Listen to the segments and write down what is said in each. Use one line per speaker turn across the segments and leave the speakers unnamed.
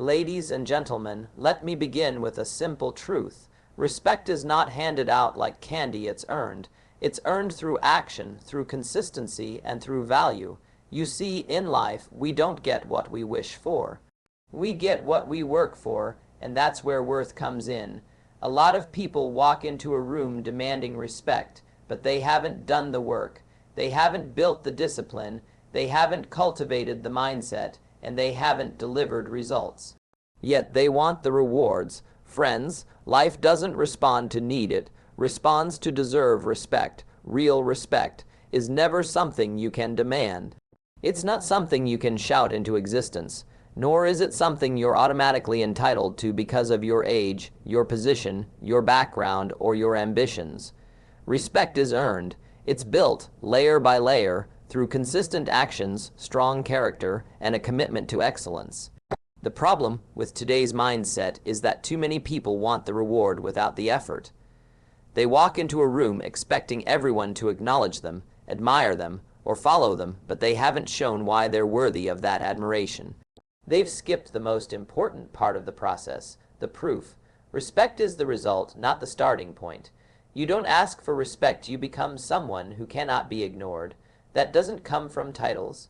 Ladies and gentlemen, let me begin with a simple truth. Respect is not handed out like candy, it's earned. It's earned through action, through consistency, and through value. You see, in life, we don't get what we wish for. We get what we work for, and that's where worth comes in. A lot of people walk into a room demanding respect, but they haven't done the work. They haven't built the discipline, they haven't cultivated the mindset, and they haven't delivered results. Yet they want the rewards. Friends, life doesn't respond to need it, responds to deserve respect. Real respect is never something you can demand. It's not something you can shout into existence, nor is it something you're automatically entitled to because of your age, your position, your background, or your ambitions. Respect is earned. It's built, layer by layer, through consistent actions, strong character, and a commitment to excellence. The problem with today's mindset is that too many people want the reward without the effort. They walk into a room expecting everyone to acknowledge them, admire them, or follow them, but they haven't shown why they're worthy of that admiration. They've skipped the most important part of the process, the proof. Respect is the result, not the starting point. You don't ask for respect, you become someone who cannot be ignored. That doesn't come from titles.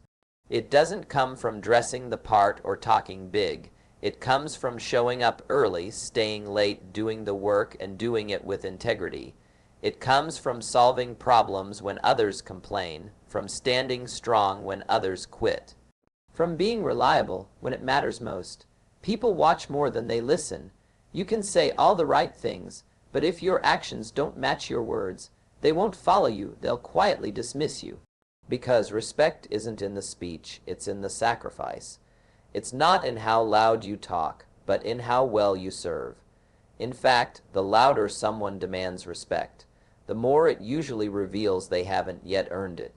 It doesn't come from dressing the part or talking big. It comes from showing up early, staying late, doing the work, and doing it with integrity. It comes from solving problems when others complain, from standing strong when others quit, from being reliable when it matters most. People watch more than they listen. You can say all the right things, but if your actions don't match your words, they won't follow you, they'll quietly dismiss you. Because respect isn't in the speech, it's in the sacrifice. It's not in how loud you talk, but in how well you serve. In fact, the louder someone demands respect, the more it usually reveals they haven't yet earned it.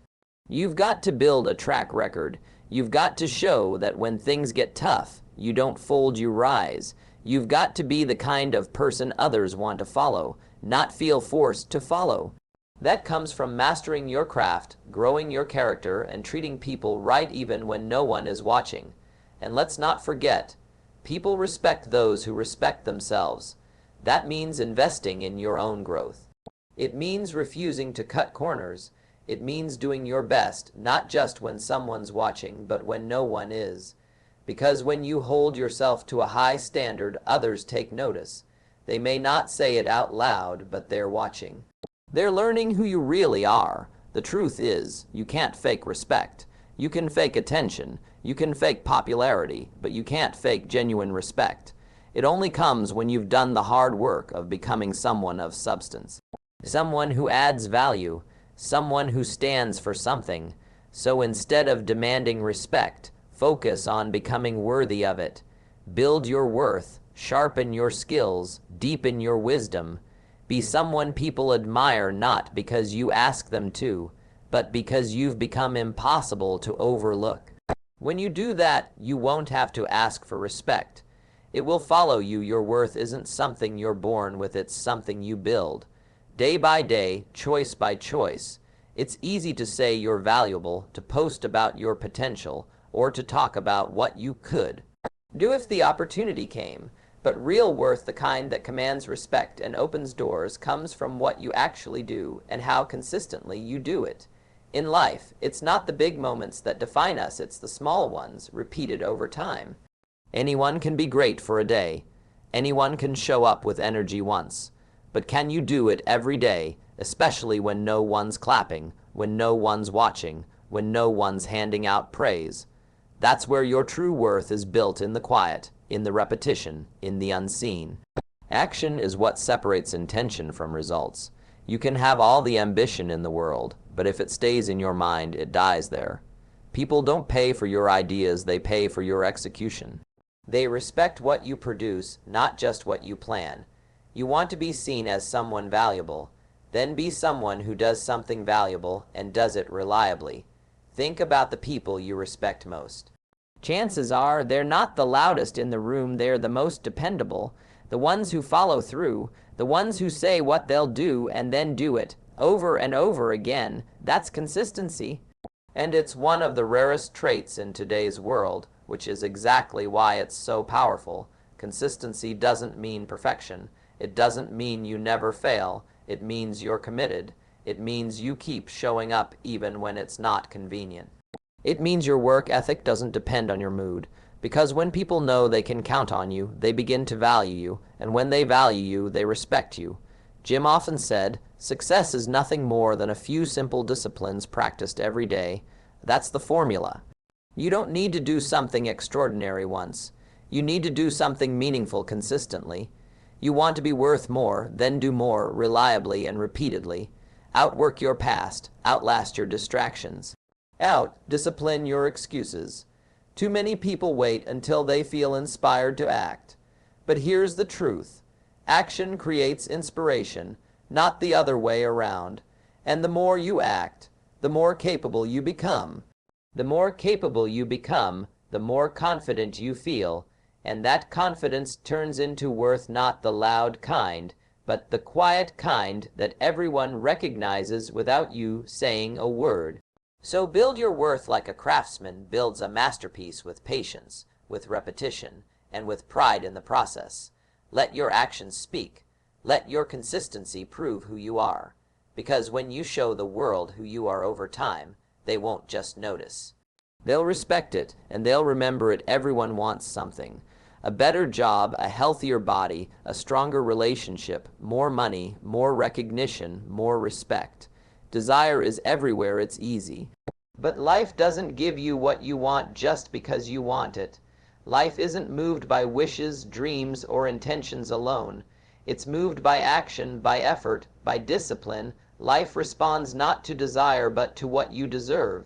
You've got to build a track record. You've got to show that when things get tough, you don't fold, you rise. You've got to be the kind of person others want to follow, not feel forced to follow. That comes from mastering your craft, growing your character, and treating people right even when no one is watching. And let's not forget, people respect those who respect themselves. That means investing in your own growth. It means refusing to cut corners. It means doing your best, not just when someone's watching, but when no one is. Because when you hold yourself to a high standard, others take notice. They may not say it out loud, but they're watching. They're learning who you really are. The truth is, you can't fake respect. You can fake attention. You can fake popularity, but you can't fake genuine respect. It only comes when you've done the hard work of becoming someone of substance. Someone who adds value. Someone who stands for something. So instead of demanding respect, focus on becoming worthy of it. Build your worth. Sharpen your skills. Deepen your wisdom. Be someone people admire not because you ask them to, but because you've become impossible to overlook. When you do that, you won't have to ask for respect. It will follow you. Your worth isn't something you're born with, it's something you build. Day by day, choice by choice. It's easy to say you're valuable, to post about your potential, or to talk about what you could do if the opportunity came. But real worth, the kind that commands respect and opens doors, comes from what you actually do and how consistently you do it. In life, it's not the big moments that define us, it's the small ones, repeated over time. Anyone can be great for a day. Anyone can show up with energy once. But can you do it every day, especially when no one's clapping, when no one's watching, when no one's handing out praise? That's where your true worth is built, in the quiet, in the repetition, in the unseen. Action is what separates intention from results. You can have all the ambition in the world, but if it stays in your mind, it dies there. People don't pay for your ideas, they pay for your execution. They respect what you produce, not just what you plan. You want to be seen as someone valuable. Then be someone who does something valuable and does it reliably. Think about the people you respect most. Chances are they're not the loudest in the room, they're the most dependable, the ones who follow through, the ones who say what they'll do and then do it, over and over again. That's consistency. And it's one of the rarest traits in today's world, which is exactly why it's so powerful. Consistency doesn't mean perfection. It doesn't mean you never fail. It means you're committed. It means you keep showing up even when it's not convenient. It means your work ethic doesn't depend on your mood. Because when people know they can count on you, they begin to value you, and when they value you, they respect you. Jim often said, "Success is nothing more than a few simple disciplines practiced every day." That's the formula. You don't need to do something extraordinary once. You need to do something meaningful consistently. You want to be worth more, then do more, reliably and repeatedly. Outwork your past, outlast your distractions. Out-discipline your excuses. Too many people wait until they feel inspired to act. But here's the truth. Action creates inspiration, not the other way around. And the more you act, the more capable you become. The more capable you become, the more confident you feel, and that confidence turns into worth, not the loud kind, but the quiet kind that everyone recognizes without you saying a word. So build your worth like a craftsman builds a masterpiece, with patience, with repetition, and with pride in the process. Let your actions speak. Let your consistency prove who you are. Because when you show the world who you are over time, they won't just notice. They'll respect it, and they'll remember it. Everyone wants something. A better job, a healthier body, a stronger relationship, more money, more recognition, more respect. Desire is everywhere. It's easy. But life doesn't give you what you want just because you want it. Life isn't moved by wishes, dreams, or intentions alone. It's moved by action, by effort, by discipline. Life responds not to desire, but to what you deserve.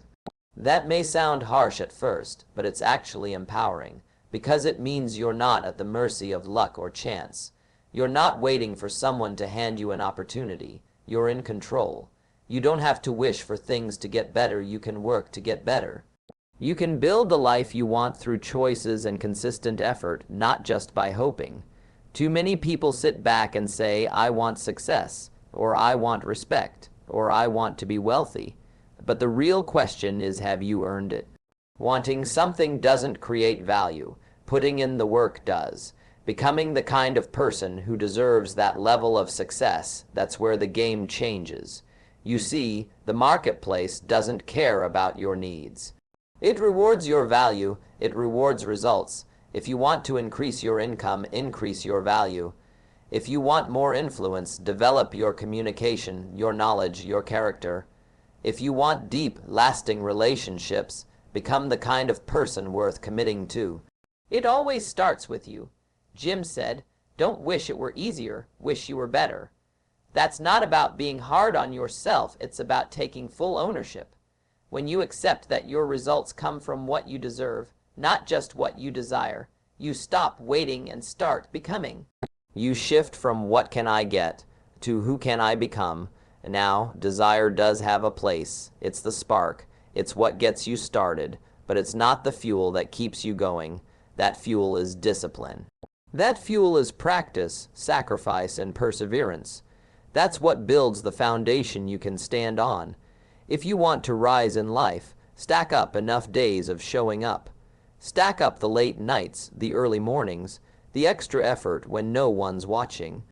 That may sound harsh at first, but it's actually empowering, because it means you're not at the mercy of luck or chance. You're not waiting for someone to hand you an opportunity. You're in control. You don't have to wish for things to get better. You can work to get better. You can build the life you want through choices and consistent effort, not just by hoping. Too many people sit back and say, "I want success," or "I want respect," or "I want to be wealthy." But the real question is, have you earned it? Wanting something doesn't create value. Putting in the work does. Becoming the kind of person who deserves that level of success, that's where the game changes. You see, the marketplace doesn't care about your needs. It rewards your value. It rewards results. If you want to increase your income, increase your value. If you want more influence, develop your communication, your knowledge, your character. If you want deep, lasting relationships, become the kind of person worth committing to. It always starts with you. Jim said, "Don't wish it were easier, wish you were better." That's not about being hard on yourself. It's about taking full ownership. When you accept that your results come from what you deserve, not just what you desire, you stop waiting and start becoming. You shift from "what can I get" to "who can I become." Now, desire does have a place. It's the spark. It's what gets you started, but it's not the fuel that keeps you going. That fuel is discipline. That fuel is practice, sacrifice, and perseverance. That's what builds the foundation you can stand on. If you want to rise in life, stack up enough days of showing up. Stack up the late nights, the early mornings, the extra effort when no one's watching.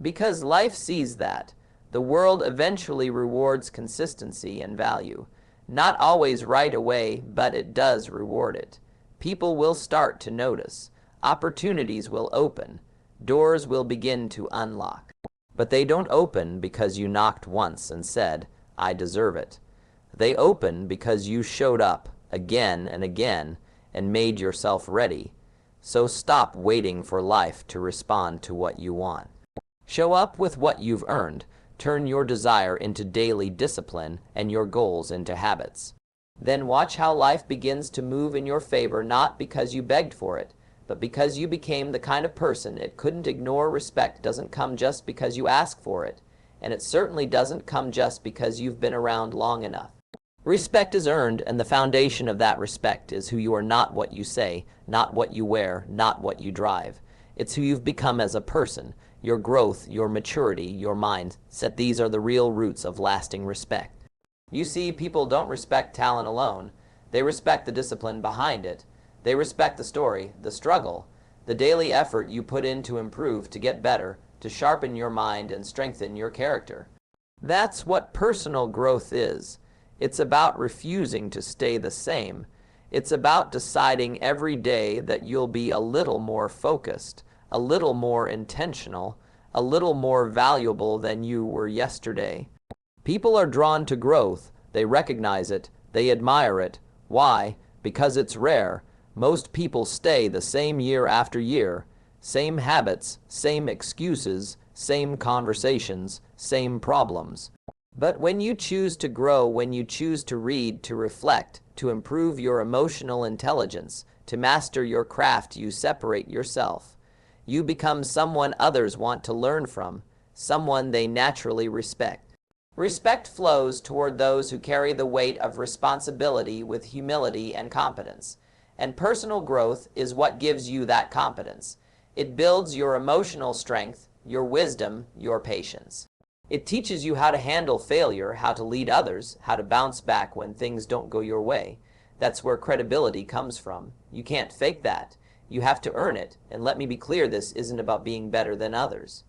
Because life sees that. The world eventually rewards consistency and value. Not always right away, but it does reward it. People will start to notice. Opportunities will open. Doors will begin to unlock. But they don't open because you knocked once and said, "I deserve it." They open because you showed up again and again and made yourself ready. So stop waiting for life to respond to what you want. Show up with what you've earned. Turn your desire into daily discipline and your goals into habits. Then watch how life begins to move in your favor, not because you begged for it, but because you became the kind of person it couldn't ignore. Respect doesn't come just because you ask for it, and it certainly doesn't come just because you've been around long enough. Respect is earned, and the foundation of that respect is who you are, not what you say, not what you wear, not what you drive. It's who you've become as a person, your growth, your maturity, your mindset. These are the real roots of lasting respect. You see, people don't respect talent alone. They respect the discipline behind it. They respect the story, the struggle, the daily effort you put in to improve, to get better, to sharpen your mind and strengthen your character. That's what personal growth is. It's about refusing to stay the same. It's about deciding every day that you'll be a little more focused, a little more intentional, a little more valuable than you were yesterday. People are drawn to growth. They recognize it. They admire it. Why? Because it's rare. Most people stay the same year after year. Same habits, same excuses, same conversations, same problems. But when you choose to grow, when you choose to read, to reflect, to improve your emotional intelligence, to master your craft, you separate yourself. You become someone others want to learn from, someone they naturally respect. Respect flows toward those who carry the weight of responsibility with humility and competence. And personal growth is what gives you that competence. It builds your emotional strength, your wisdom, your patience. It teaches you how to handle failure, how to lead others, how to bounce back when things don't go your way. That's where credibility comes from. You can't fake that. You have to earn it. And let me be clear, this isn't about being better than others.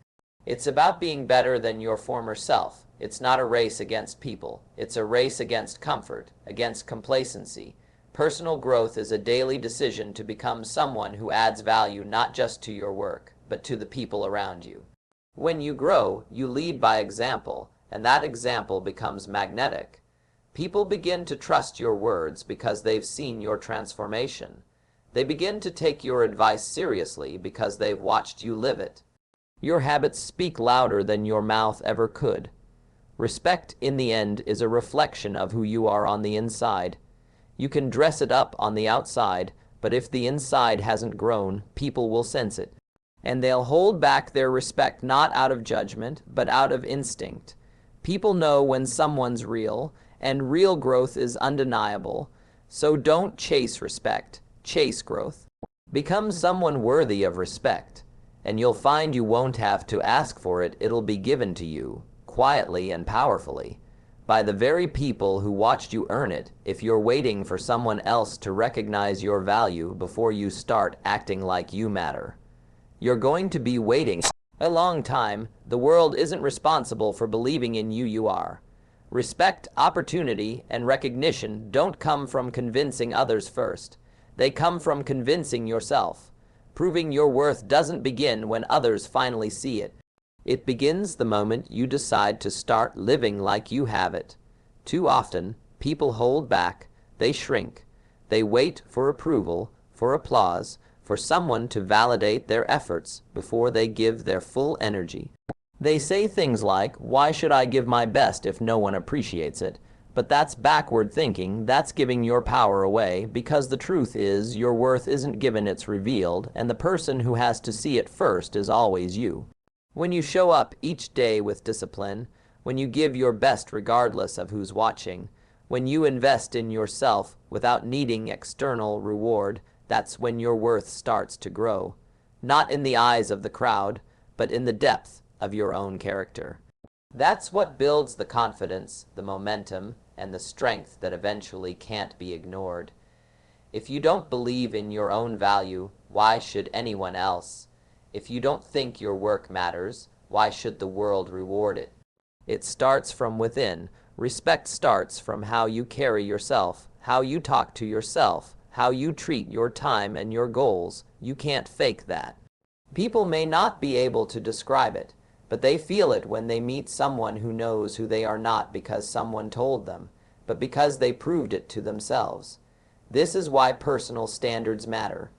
It's about being better than your former self. It's not a race against people. It's a race against comfort, against complacency. Personal growth is a daily decision to become someone who adds value not just to your work, but to the people around you. When you grow, you lead by example, and that example becomes magnetic. People begin to trust your words because they've seen your transformation. They begin to take your advice seriously because they've watched you live it. Your habits speak louder than your mouth ever could. Respect, in the end, is a reflection of who you are on the inside. You can dress it up on the outside, but if the inside hasn't grown, people will sense it. And they'll hold back their respect not out of judgment, but out of instinct. People know when someone's real, and real growth is undeniable. So don't chase respect, chase growth. Become someone worthy of respect, and you'll find you won't have to ask for it. It'll be given to you, quietly and powerfully, by the very people who watched you earn it. If you're waiting for someone else to recognize your value before you start acting like you matter, you're going to be waiting a long time. The world isn't responsible for believing in you are. Respect, opportunity, and recognition don't come from convincing others first. They come from convincing yourself. Proving your worth doesn't begin when others finally see it. It begins the moment you decide to start living like you have it. Too often, people hold back, they shrink. They wait for approval, for applause, for someone to validate their efforts before they give their full energy. They say things like, "Why should I give my best if no one appreciates it?" But that's backward thinking. That's giving your power away, because the truth is your worth isn't given, it's revealed, and the person who has to see it first is always you. When you show up each day with discipline, when you give your best regardless of who's watching, when you invest in yourself without needing external reward, that's when your worth starts to grow. Not in the eyes of the crowd, but in the depth of your own character. That's what builds the confidence, the momentum, and the strength that eventually can't be ignored. If you don't believe in your own value, why should anyone else? If you don't think your work matters, why should the world reward it? It starts from within. Respect starts from how you carry yourself, how you talk to yourself, how you treat your time and your goals. You can't fake that. People may not be able to describe it, but they feel it when they meet someone who knows who they are not because someone told them, but because they proved it to themselves. This is why personal standards matter.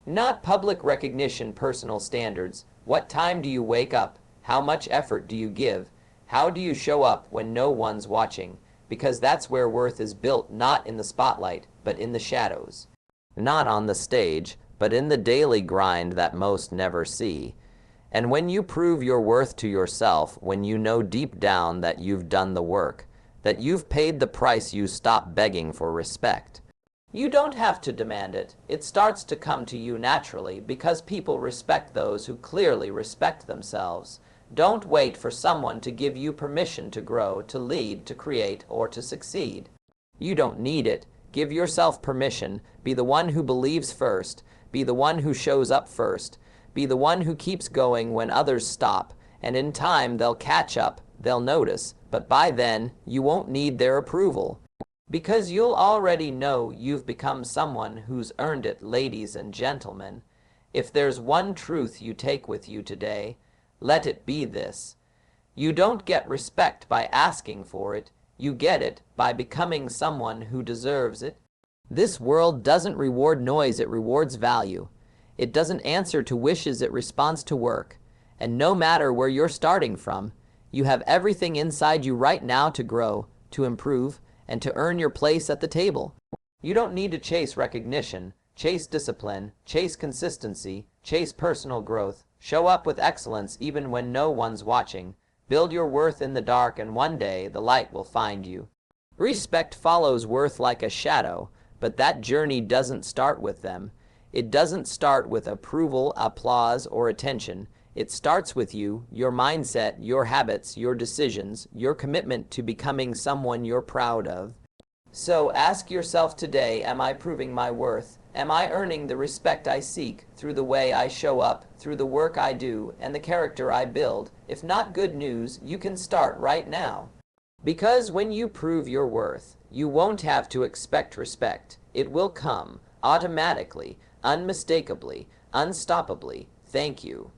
Not public recognition, personal standards. What time do you wake up? How much effort do you give? How do you show up when no one's watching? Because that's where worth is built, not in the spotlight, but in the shadows. Not on the stage, but in the daily grind that most never see. And when you prove your worth to yourself, when you know deep down that you've done the work, that you've paid the price, you stop begging for respect. You don't have to demand it. It starts to come to you naturally because people respect those who clearly respect themselves. Don't wait for someone to give you permission to grow, to lead, to create, or to succeed. You don't need it. Give Give yourself permission. Be the one who believes first. Be the one who shows up first. Be the one who keeps going when others stop. And in time, they'll catch up. They'll notice. But by then, you won't need their approval. Because you'll already know you've become someone who's earned it, ladies and gentlemen. If there's one truth you take with you today, let it be this. You don't get respect by asking for it. You get it by becoming someone who deserves it. This world doesn't reward noise, it rewards value. It doesn't answer to wishes, it responds to work. And no matter where you're starting from, you have everything inside you right now to grow, to improve, and to earn your place at the table. You don't need to chase recognition, chase discipline, chase consistency, chase personal growth. Show up with excellence even when no one's watching. Build your worth in the dark, and one day the light will find you. Respect follows worth like a shadow, but that journey doesn't start with them. It doesn't start with approval, applause, or attention. It starts with you, your mindset, your habits, your decisions, your commitment to becoming someone you're proud of. So ask yourself today, am I proving my worth? Am I earning the respect I seek through the way I show up, through the work I do, and the character I build? If not good news, you can start right now. Because when you prove your worth, you won't have to expect respect. It will come automatically, unmistakably, unstoppably. Thank you.